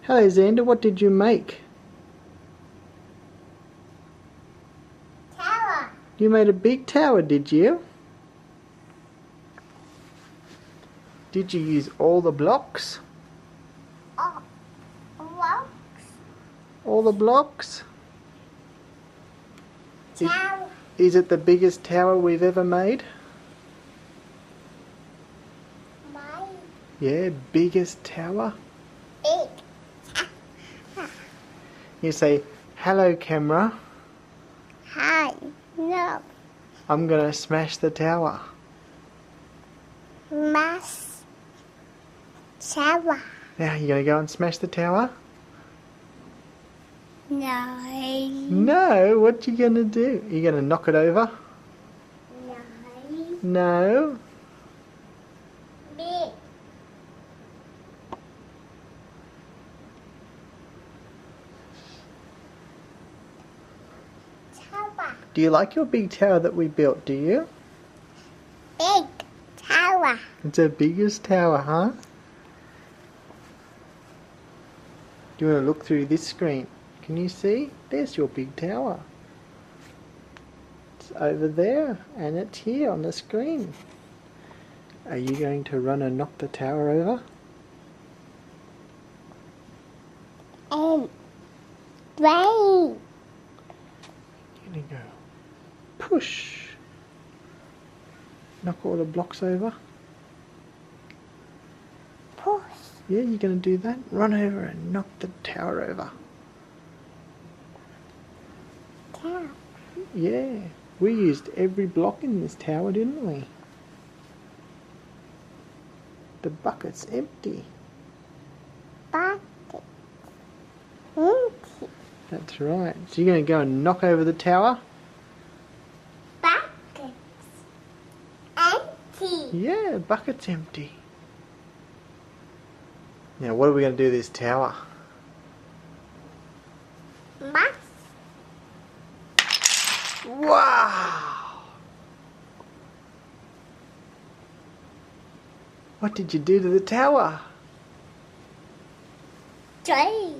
Hello Zander, what did you make? Tower. You made a big tower, did you? Did you use all the blocks? Oh, blocks. All the blocks? Tower. Is it the biggest tower we've ever made? My Yeah, biggest tower. big. You say, hello camera, Hi. No. I'm gonna smash the tower. Mass. Tower. Now you gonna go and smash the tower? No. No, what you gonna do? You gonna knock it over? No. No. Big. Tower. Do you like your big tower that we built, do you? Big. Tower. It's the biggest tower, huh? Do you want to look through this screen? Can you see? There's your big tower. It's over there and it's here on the screen. Are you going to run and knock the tower over? And rain. Here you go. Push. Knock all the blocks over. Push. Yeah, you're going to do that? Run over and knock the tower over. Tower. Yeah, we used every block in this tower, didn't we? The bucket's empty. Bucket. Empty. That's right. So you're going to go and knock over the tower? Buckets. Empty. Yeah, the bucket's empty. Now what are we going to do to this tower? Mass. Wow! What did you do to the tower? Tree.